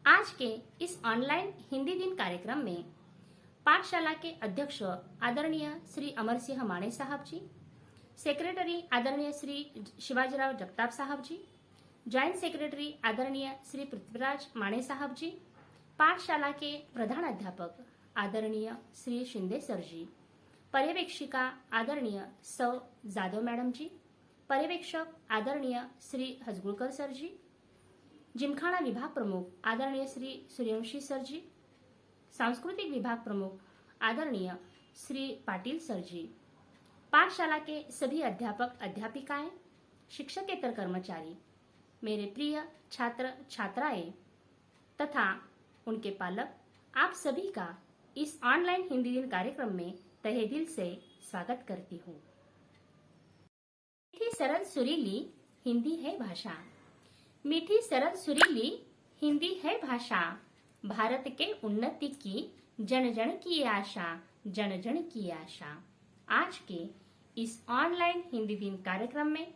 आज के इस ऑनलाइन हिंदी दिन कार्यक्रम में पाठशाला के अध्यक्ष आदरणीय श्री अमर सिंह माणे साहब जी, सेक्रेटरी आदरणीय श्री शिवाजीराव जगताप साहब जी, जॉइंट सेक्रेटरी आदरणीय श्री पृथ्वीराज माणे साहब जी, पाठशाला के प्रधान अध्यापक आदरणीय श्री शिंदे सर जी, पर्यवेक्षिका आदरणीय सौ जाधव मैडम जी, पर्यवेक्षक आदरणीय श्री हजगुळकर सर जी, जिमखाना विभाग प्रमुख आदरणीय श्री सूर्यवंशी सर जी, सांस्कृतिक विभाग प्रमुख आदरणीय श्री पाटिल सर जी, पाठशाला के सभी अध्यापक अध्यापिकाएं, शिक्षकेतर कर्मचारी, मेरे प्रिय छात्र छात्राएं तथा उनके पालक, आप सभी का इस ऑनलाइन हिंदी दिन कार्यक्रम में तहे दिल से स्वागत करती हूँ। मीठी सरल सुरीली हिंदी है भाषा, मीठी सरल सुरीली हिंदी है भाषा, भारत के उन्नति की जन जन की आशा, जन जन की आशा। आज के इस ऑनलाइन हिंदी दिन कार्यक्रम में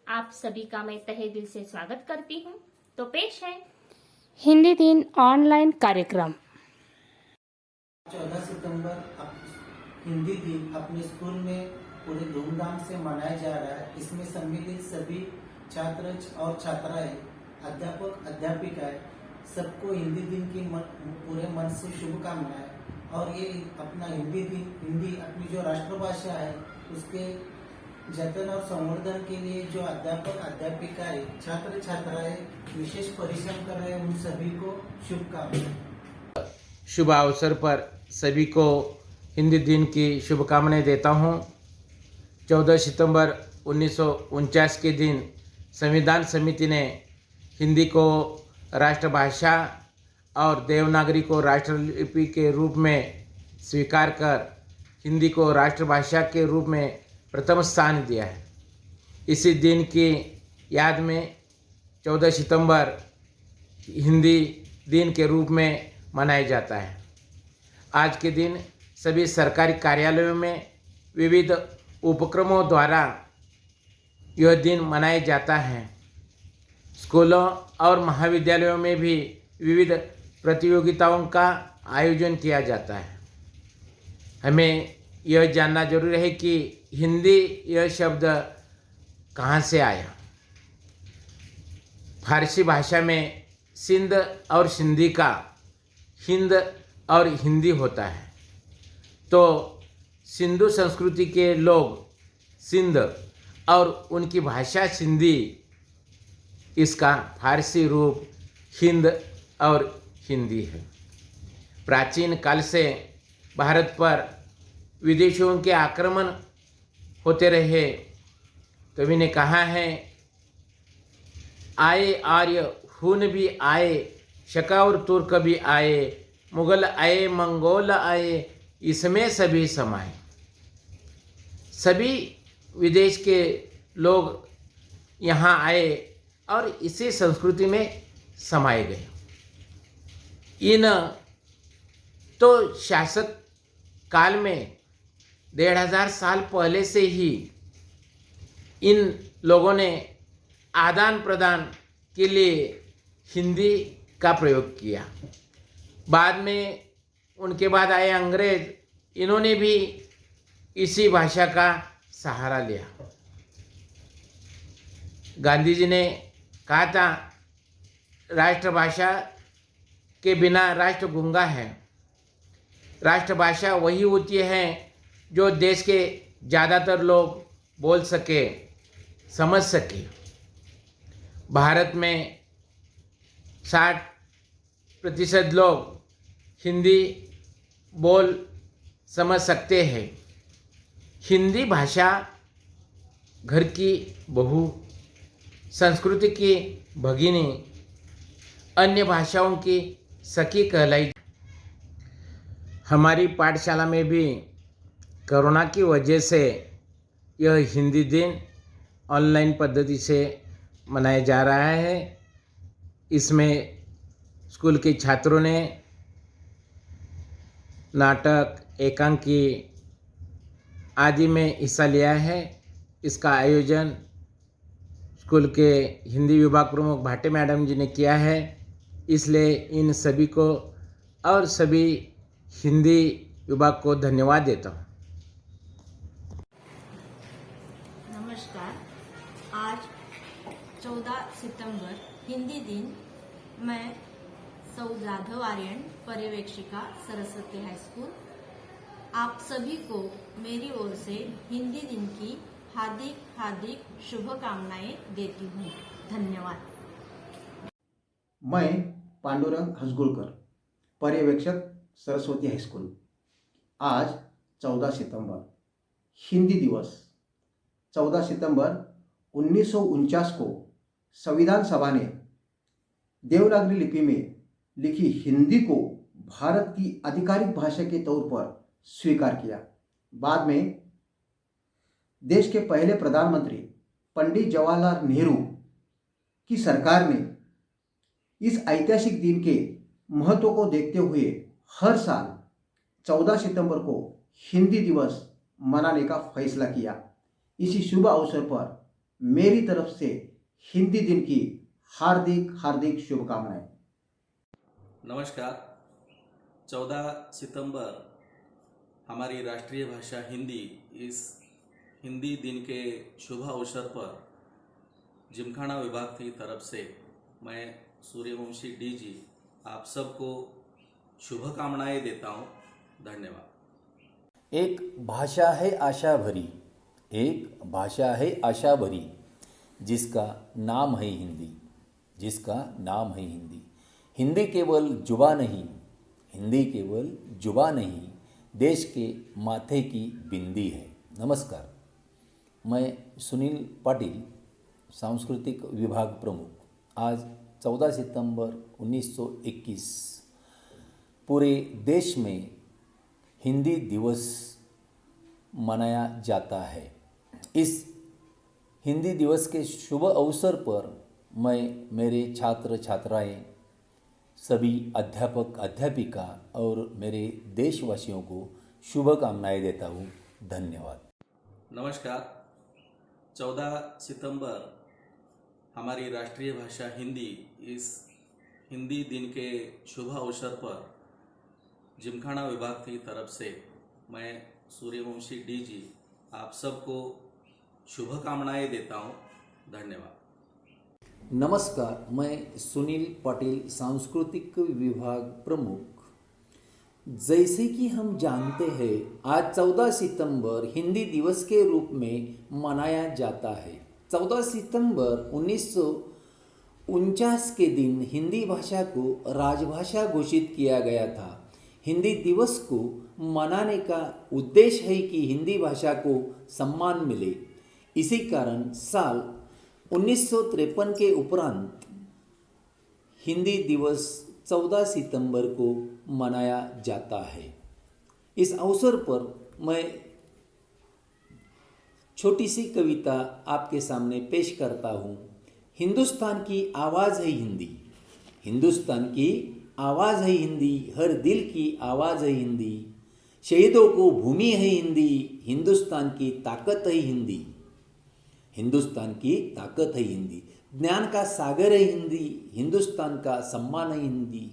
आप सभी का मैं तहे दिल से स्वागत करती हूँ। तो पेश है हिंदी दिन ऑनलाइन कार्यक्रम। 14 सितंबर हिंदी दिन अपने स्कूल में पूरे धूमधाम से मनाया जा रहा है। इसमें सम्मिलित सभी छात्र और छात्राएं, अध्यापक अध्यापिकाएं, सबको हिंदी दिन की पूरे मन से शुभकामनाएं। और ये अपना हिंदी दिन, हिंदी अपनी जो राष्ट्रभाषा है उसके जतन और संवर्धन के लिए जो अध्यापक अध्यापिकाएं, छात्र छात्राएं विशेष परिश्रम कर रहे हैं, उन सभी को शुभकामनाएं। शुभ अवसर पर सभी को हिंदी दिन की शुभकामनाएं देता हूं। 14 सितंबर 1949 के दिन संविधान समिति ने हिंदी को राष्ट्रभाषा और देवनागरी को राष्ट्रलिपि के रूप में स्वीकार कर हिंदी को राष्ट्रभाषा के रूप में प्रथम स्थान दिया है। इसी दिन की याद में 14 सितंबर हिंदी दिन के रूप में मनाया जाता है। आज के दिन सभी सरकारी कार्यालयों में विविध उपक्रमों द्वारा यह दिन मनाया जाता है। स्कूलों और महाविद्यालयों में भी विविध प्रतियोगिताओं का आयोजन किया जाता है। हमें यह जानना जरूरी है कि हिंदी यह शब्द कहाँ से आया। फारसी भाषा में सिंध और सिंधी का हिंद और हिंदी होता है, तो सिंधु संस्कृति के लोग सिंध और उनकी भाषा सिंधी, इसका फारसी रूप हिंद और हिंदी है। प्राचीन काल से भारत पर विदेशियों के आक्रमण होते रहे। कवि ने कहा है, आए आर्य खून भी आए, शकाउर तुर्क भी आए, मुगल आए मंगोल आए, इसमें सभी समाए। सभी विदेश के लोग यहाँ आए और इसी संस्कृति में समाये गए। इन तो शासक काल में 1500 साल पहले से ही इन लोगों ने आदान प्रदान के लिए हिंदी का प्रयोग किया। बाद में उनके बाद आए अंग्रेज, इन्होंने भी इसी भाषा का सहारा लिया। गांधी जी ने कहा था, राष्ट्रभाषा के बिना राष्ट्र गूंगा है। राष्ट्रभाषा वही होती है जो देश के ज़्यादातर लोग बोल सके, समझ सके। भारत में 60% लोग हिंदी बोल समझ सकते हैं। हिंदी भाषा घर की बहू, संस्कृति की भगिनी, अन्य भाषाओं की सखी कहलाई। हमारी पाठशाला में भी कोरोना की वजह से यह हिंदी दिन ऑनलाइन पद्धति से मनाया जा रहा है। इसमें स्कूल के छात्रों ने नाटक, एकांकी आदि में हिस्सा लिया है। इसका आयोजन स्कूल के हिंदी विभाग प्रमुख भाटे मैडम जी ने किया है। इसलिए इन सभी को और सभी हिंदी विभाग को धन्यवाद देता हूँ। नमस्कार। आज 14 सितंबर हिंदी दिन, मैं सौ जाधव आर्यन, पर्यवेक्षिका, सरस्वती हाई स्कूल, आप सभी को मेरी ओर से हिंदी दिन की हार्दिक हार्दिक शुभकामनाएं देती हूँ। धन्यवाद। मैं पांडुरंग हसगुलकर, पर्यवेक्षक, सरस्वती हाई स्कूल। आज 14 सितंबर हिंदी दिवस। 14 सितंबर 1949 को संविधान सभा ने देवनागरी लिपि में लिखी हिंदी को भारत की आधिकारिक भाषा के तौर पर स्वीकार किया। बाद में देश के पहले प्रधानमंत्री पंडित जवाहरलाल नेहरू की सरकार ने इस ऐतिहासिक दिन के महत्व को देखते हुए हर साल 14 सितंबर को हिंदी दिवस मनाने का फैसला किया। इसी शुभ अवसर पर मेरी तरफ से हिंदी दिन की हार्दिक हार्दिक शुभकामनाएं। नमस्कार। 14 सितंबर हमारी राष्ट्रीय भाषा हिंदी, इस हिंदी दिन के शुभ अवसर पर जिमखाना विभाग की तरफ से मैं सूर्यवंशी डीजी आप सबको शुभकामनाएं देता हूं। धन्यवाद। एक भाषा है आशा भरी, एक भाषा है आशा भरी, जिसका नाम है हिंदी, जिसका नाम है हिंदी। हिंदी केवल जुबा नहीं, हिंदी केवल जुबा नहीं, देश के माथे की बिंदी है। नमस्कार, मैं सुनील पाटिल, सांस्कृतिक विभाग प्रमुख। आज 14 सितंबर 1921 पूरे देश में हिंदी दिवस मनाया जाता है। इस हिंदी दिवस के शुभ अवसर पर मैं मेरे छात्र छात्राएं, सभी अध्यापक अध्यापिका और मेरे देशवासियों को शुभकामनाएं देता हूँ। धन्यवाद। नमस्कार। 14 सितंबर हमारी राष्ट्रीय भाषा हिंदी, इस हिंदी दिन के शुभ अवसर पर जिमखाना विभाग की तरफ से मैं सूर्यवंशी डीजी आप सबको शुभकामनाएं देता हूं। धन्यवाद। नमस्कार, मैं सुनील पाटिल, सांस्कृतिक विभाग प्रमुख। जैसे कि हम जानते हैं, आज 14 सितंबर हिंदी दिवस के रूप में मनाया जाता है। 14 सितंबर 1949 के दिन हिंदी भाषा को राजभाषा घोषित किया गया था। हिंदी दिवस को मनाने का उद्देश्य है कि हिंदी भाषा को सम्मान मिले। इसी कारण साल 1953 के उपरांत हिंदी दिवस 14 सितंबर को मनाया जाता है। इस अवसर पर मैं छोटी सी कविता आपके सामने पेश करता हूँ। हिंदुस्तान की आवाज़ है हिंदी, हिंदुस्तान की आवाज़ है हिंदी, हर दिल की आवाज़ है हिंदी। शहीदों को भूमि है हिंदी, हिंदुस्तान की ताकत है हिंदी, हिंदुस्तान की ताकत है हिंदी। ज्ञान का सागर है हिंदी, हिंदुस्तान का सम्मान है हिंदी,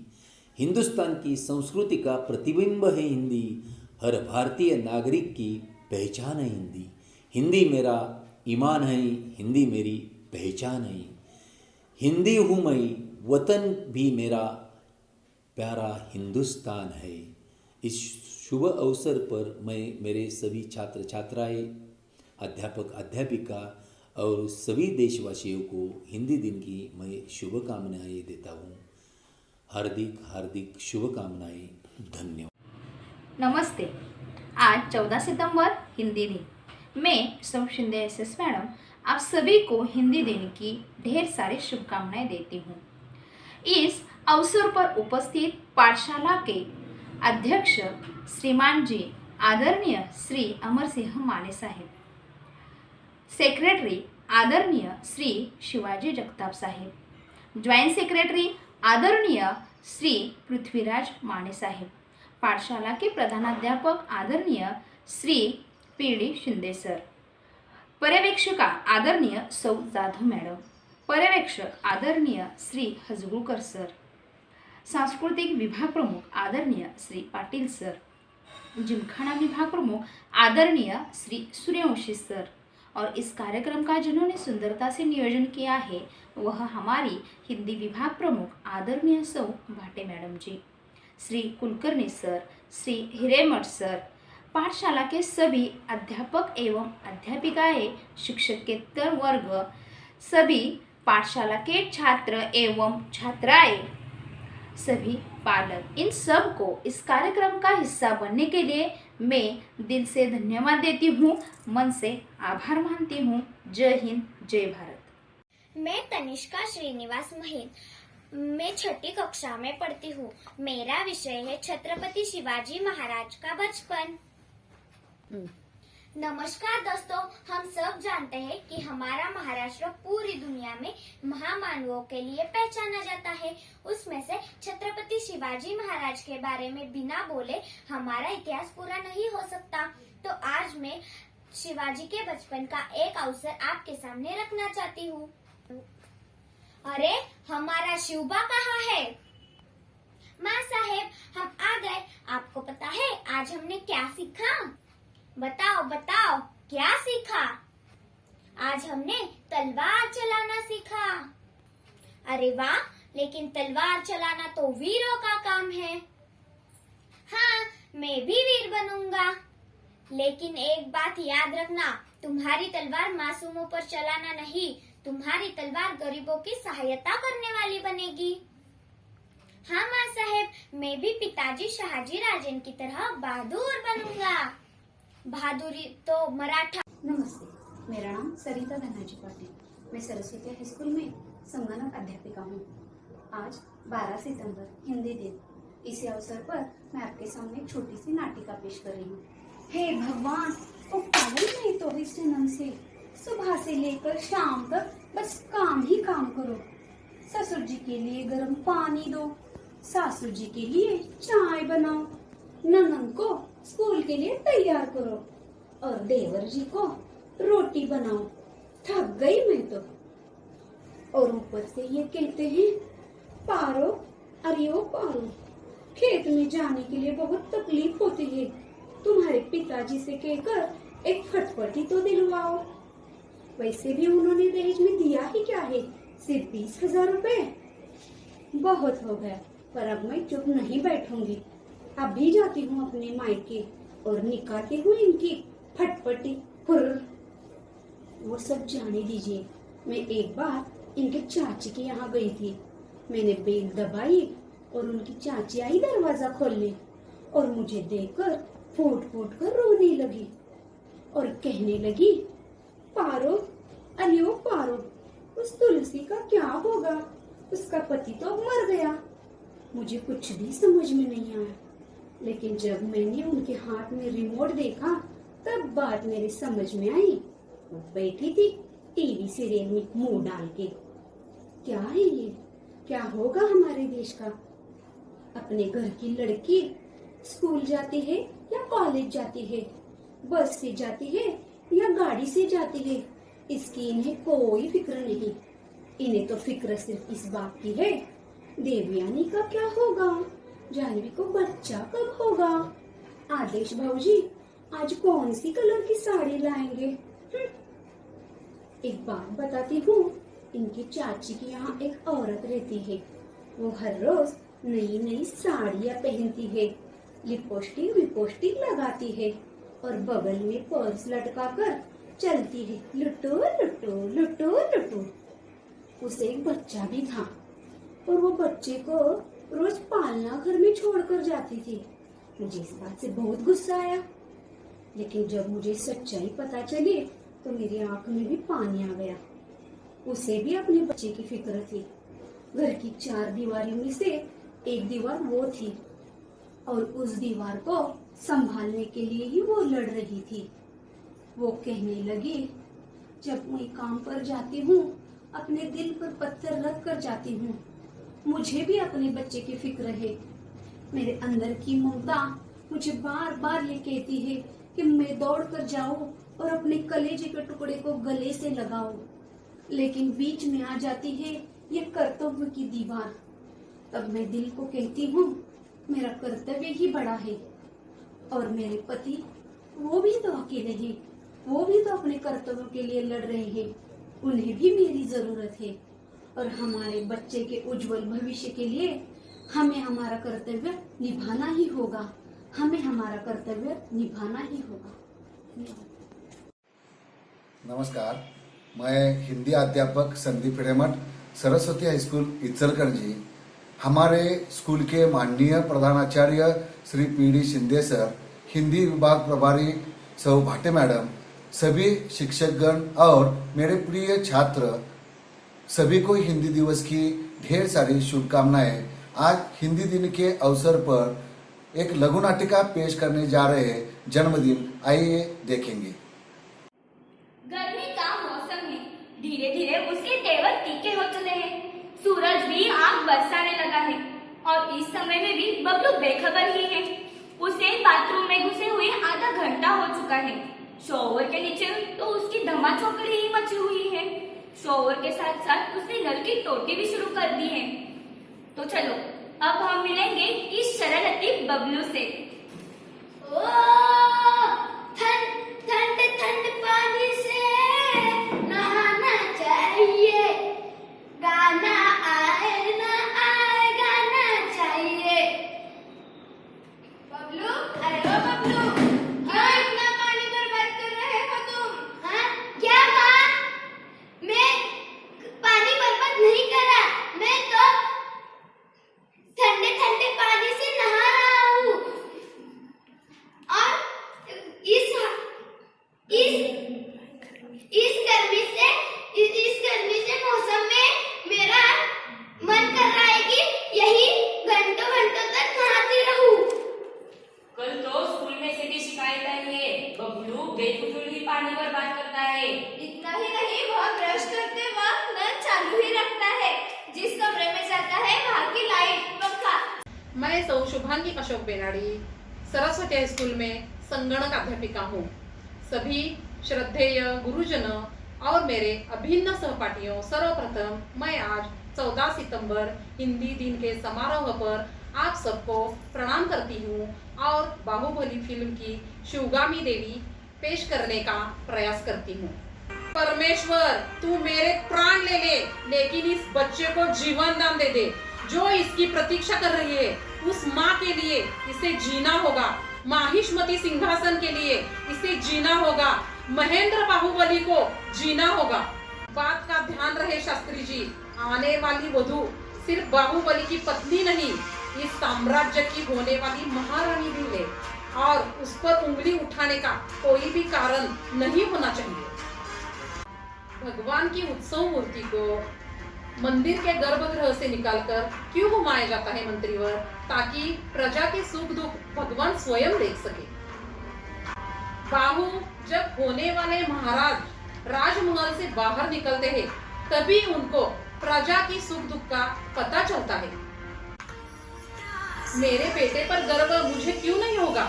हिंदुस्तान की संस्कृति का प्रतिबिंब है हिंदी। हर भारतीय नागरिक की पहचान है हिंदी। हिंदी मेरा ईमान है, हिंदी मेरी पहचान है। हिंदी हूँ मैं, वतन भी मेरा प्यारा हिंदुस्तान है। इस शुभ अवसर पर मैं मेरे सभी छात्र छात्राएं, अध्यापक अध्यापिका और सभी देशवासियों को हिंदी दिन की मैं शुभकामनाएं देता हूँ। हार्दिक हार्दिक शुभकामनाएं। धन्यवाद। नमस्ते। आज 14 सितंबर हिंदी दिन। मैं सौ शिंदे एसएस मैडम आप सभी को हिंदी दिन की ढेर सारी शुभकामनाएं देती हूँ। इस अवसर पर उपस्थित पाठशाला के अध्यक्ष श्रीमान जी आदरणीय श्री अमर सिंह माने साहेब, सेक्रेटरी आदरणीय श्री शिवाजी जगताप साहेब, ज्वाइंट सेक्रेटरी आदरणीय श्री पृथ्वीराज माने साहेब, पाठशाला के प्रधानाध्यापक आदरणीय श्री पीडी शिंदे सर, पर्यवेक्षिका आदरणीय सौ जाधव मैडम, पर्यवेक्षक आदरणीय श्री हसगुळकर सर, सांस्कृतिक विभाग प्रमुख आदरणीय श्री पाटिल सर, जिमखाना विभाग प्रमुख आदरणीय श्री सूर्यवंशी सर, और इस कार्यक्रम का जिन्होंने सुंदरता से नियोजन किया है वह हमारी हिंदी विभाग प्रमुख आदरणीय सौ भाटे मैडम जी, श्री कुलकर्णी सर, श्री हिरेमठ सर, पाठशाला के सभी अध्यापक एवं अध्यापिकाएं, शिक्षकेतर वर्ग, सभी पाठशाला के छात्र एवं छात्राएं, सभी पालक, इन सब को इस कार्यक्रम का हिस्सा बनने के लिए मैं दिल से धन्यवाद देती हूँ, मन से आभार मानती हूँ। जय हिंद, जय भारत। मैं तनिष्का श्रीनिवास महिन, मैं 6ठी कक्षा में पढ़ती हूँ। मेरा विषय है छत्रपति शिवाजी महाराज का बचपन। नमस्कार दोस्तों, हम सब जानते हैं कि हमारा महाराष्ट्र पूरी दुनिया में महामानवों के लिए पहचाना जाता है। उसमें से छत्रपति शिवाजी महाराज के बारे में बिना बोले हमारा इतिहास पूरा नहीं हो सकता। तो आज मैं शिवाजी के बचपन का एक अवसर आपके सामने रखना चाहती हूँ। अरे हमारा शिवबा कहाँ है? माँ साहेब, हम आ गए। आपको पता है आज हमने क्या सीखा? बताओ बताओ, क्या सीखा? आज हमने तलवार चलाना सीखा। अरे वाह, लेकिन तलवार चलाना तो वीरों का काम है। हाँ, मैं भी वीर बनूंगा, लेकिन एक बात याद रखना, तुम्हारी तलवार मासूमों पर चलाना नहीं, तुम्हारी तलवार गरीबों की सहायता करने वाली बनेगी। हाँ माँ साहेब, मैं भी पिताजी शहाजी राजेन की तरह बहादुर बनूंगा। बहादुरी तो मराठा। नमस्ते, मेरा नाम सरिता धनाजी पाटिल, मैं सरस्वती हाई स्कूल में संगणक अध्यापिका हूँ। आज 12 सितंबर हिंदी दिन, इसी अवसर पर मैं आपके सामने एक छोटी सी नाटिका पेश कर रही हूँ। हे भगवान, वो पागल नहीं तो इस जन्म से, सुबह से लेकर शाम तक बस काम ही काम करो। ससुर जी के लिए गर्म पानी दो, सासू जी के लिए चाय बनाओ, ननद को स्कूल के लिए तैयार करो और देवर जी को रोटी बनाओ। थक गई मैं तो। और ऊपर से ये कहते हैं पारो, अरे ओ पारो, खेत में जाने के लिए बहुत तकलीफ होती है, तुम्हारे पिताजी से कहकर एक फटफटी तो दिलवाओ। वैसे भी उन्होंने दहेज में दिया ही क्या है, सिर्फ 20,000 रुपए। बहुत हो गया, पर अब मैं चुप नहीं बैठूंगी। अभी जाती हूँ अपने मायके और निकालती हूँ इनकी फटफटी फुर्र। वो सब जाने दीजिए। मैं एक बार इनके चाची के यहाँ गई थी। मैंने बेल दबाई और उनकी चाची आई दरवाजा खोलने और मुझे देखकर फूट फूट कर रोने लगी और कहने लगी, पारो, अरे ओ पारो, उस तुलसी का क्या होगा? उसका पति तो मर गया। मुझे कुछ भी समझ में नहीं आया, लेकिन जब मैंने उनके हाथ में रिमोट देखा तब बात मेरे समझ में आई। वो बैठी थी टीवी सीरियल में मुंह डाल के। क्या है ये? क्या होगा हमारे देश का? अपने घर की लड़की स्कूल जाती है या कॉलेज जाती है, बस से जाती है या गाड़ी से जाती है, इसकी इन्हें कोई फिक्र नहीं। इन्हें तो फिक्र सिर्फ इस बात की है, देवयानी का क्या होगा, जानवी को बच्चा कब होगा, आदेश भाऊजी आज कौन सी कलर की साड़ी लाएंगे। एक बात बताती हूँ, इनकी चाची के यहाँ एक औरत रहती है। वो हर रोज नई नई साड़ियाँ पहनती है, लिपस्टिक विपोस्टिक लगाती है और बगल में पर्स लटका कर चलती है, लुटो लुटो लुटो लुटो। उसे एक बच्चा भी था और वो बच्चे को रोज पालना घर में छोड़कर जाती थी। मुझे इस बात से बहुत गुस्सा आया, लेकिन जब मुझे सच्चाई पता चली तो मेरी आंख में भी पानी आ गया। उसे भी अपने बच्चे की फिक्र थी। घर की 4 दीवारों में से एक दीवार वो थी और उस दीवार को संभालने के लिए ही वो लड़ रही थी। वो कहने लगी, जब मैं काम पर जाती हूँ अपने दिल पर पत्थर रख कर जाती हूँ। मुझे भी अपने बच्चे की फिक्र है। मेरे अंदर की ममता मुझे बार बार ये कहती है कि मैं दौड़ कर जाऊं और अपने कलेजे के टुकड़े को गले से लगाऊं, लेकिन बीच में आ जाती है ये कर्तव्य की दीवार। तब मैं दिल को कहती हूँ मेरा कर्तव्य ही बड़ा है। और मेरे पति वो भी तो अकेले हैं, वो भी तो अपने कर्तव्यों के लिए लड़ रहे हैं, उन्हें भी मेरी जरूरत है। और हमारे बच्चे के उज्जवल भविष्य के लिए हमें हमारा कर्तव्य निभाना ही होगा, हमें हमारा कर्तव्य निभाना ही होगा। नमस्कार, मैं हिंदी अध्यापक संदीप हिरेमठ, सरस्वती हाई स्कूल इचलकरंजी। हमारे स्कूल के माननीय प्रधानाचार्य श्री पी.डी. शिंदे सर, हिंदी विभाग प्रभारी सौ भाटे मैडम, सभी शिक्षकगण और मेरे प्रिय छात्र, सभी को हिंदी दिवस की ढेर सारी शुभकामनाएं। आज हिंदी दिन के अवसर पर एक लघु नाटिका पेश करने जा रहे हैं जन्मदिन, आइए देखेंगे। गर्मी का मौसम है, धीरे धीरे उसके तेवर तीखे हो चले हैं। सूरज भी आग बरसाने लगा है और इस समय में भी बबलू बेखबर ही है। उसे बाथरूम में घुसे हुए आधा घंटा हो चुका है। शॉवर के नीचे तो उसकी धमाचौकड़ी ही मची हुई है। शॉवर के साथ साथ उसने नल की टोटी भी शुरू कर दी है। तो चलो अब हम मिलेंगे इस शरारती बबलू से। ठंड ठंड पानी से नहाना चाहिए, गाना आए ना आए गाना चाहिए। बबलू, अरे ओ बबलू, क्यों इतना पानी बर्बाद कर रहे हो तुम? हाँ, क्या माँ? मैं पानी बर्बाद नहीं करा, मैं तो ठंडे ठंडे पानी से नहा रहा हूँ। और इस गर्मी से मौसम में मेरा मन कर रहा है कि यही घंटों घंटों तक नहाती रहूं। कल तो स्कूल में से भी शिकायत आई है, बबलू बेफिजूल ही पानी बर्बाद करता है। इतना ही नहीं, वह ब्रश करते वक्त नल चालू ही रखता है। जिस कमरे में जाता है वहाँ की लाइट पंखा। मैं सौ शुभांगी अशोक बेनाड़ी, सरस्वती हाई स्कूल में संगणक अध्यापिका हूँ। सभी श्रद्धेय गुरुजन और मेरे अभिन्न सहपाठियों, सर्वप्रथम मैं आज 14 सितंबर हिंदी दिन के समारोह पर आप सबको प्रणाम करती हूँ और बाहुबली फिल्म की शिवगामी देवी पेश करने का प्रयास करती हूँ। परमेश्वर, तू मेरे प्राण ले ले, लेकिन इस बच्चे को जीवन दान दे दे जो इसकी प्रतीक्षा कर रही है। उस माँ के लिए इसे जीना होगा, माहिष्मती सिंहासन के लिए इसे जीना होगा, महेंद्र बाहुबली को जीना होगा। बात का ध्यान रहे शास्त्री जी, आने वाली वधू सिर्फ बाहुबली की पत्नी नहीं, इस साम्राज्य की होने वाली महारानी भी है और उस पर उंगली उठाने का कोई भी कारण नहीं होना चाहिए। भगवान की उत्सव मूर्ति को मंदिर के गर्भगृह से निकालकर क्यों घुमाया जाता है मंत्रीवर? ताकि प्रजा के सुख दुख भगवान स्वयं देख सके। बाहु जब होने वाले महाराज राजमहल से बाहर निकलते हैं तभी उनको प्रजा की सुख दुख का पता चलता है। मेरे बेटे पर गर्व मुझे क्यों नहीं होगा?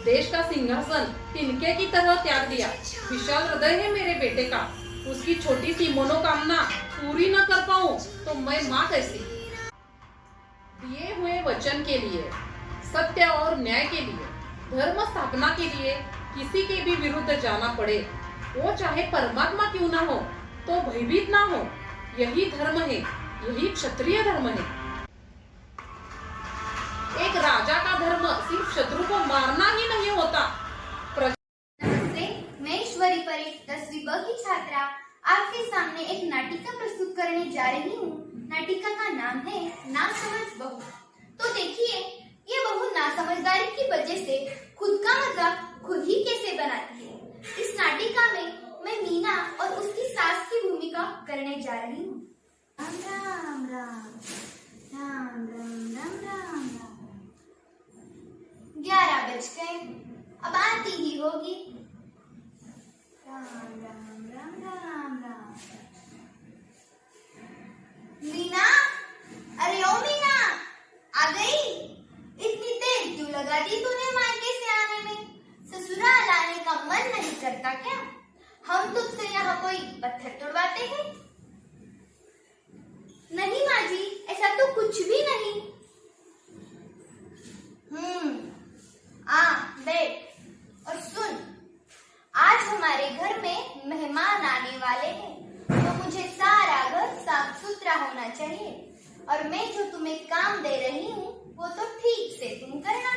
देश का सिंहासन तिनके की तरह त्याग दिया। विशाल हृदय है मेरे बेटे का, उसकी छोटी सी मनोकामना पूरी न कर पाऊं तो मैं माँ कैसी? दिए हुए वचन के लिए, सत्य और न्याय के लिए, धर्म स्थापना के लिए किसी के भी विरुद्ध जाना पड़े, वो चाहे परमात्मा क्यों ना हो, तो भयभीत ना हो। यही धर्म है, यही क्षत्रिय धर्म है। एक राजा का धर्म सिर्फ शत्रु को मारना ही नहीं होता। नमस्ते, मैं ईश्वरी परेख 10वीं ब की छात्रा आपके सामने एक नाटिका प्रस्तुत करने जा रही हूँ। नाटिका का नाम है नासमझ बहू। तो देखिए, ये बहू नासमझदारी की वजह से खुद का मजाक खुद ही कैसे बनाती है। इस नाटिका में मैं मीना और उसकी सास की भूमिका करने जा रही हूँ। राम राम राम राम राम राम राम राम। 11 बज गए, अब आती ही होगी। राम राम राम राम राम। मीना, अरे ओ मीना, आ गई? इतनी देर क्यों लगा दी तूने मायके से आने में? ससुराल आने का मन नहीं करता क्या? हम तुझसे यहाँ कोई पत्थर तोड़वाते हैं? नहीं माँ जी, ऐसा तो कुछ भी नहीं। बैठ और सुन। आज हमारे घर में मेहमान आने वाले हैं, तो मुझे सारा घर साफ सुथरा होना चाहिए और मैं जो तुम्हें काम दे रही हूँ वो तो ठीक से तुम करना।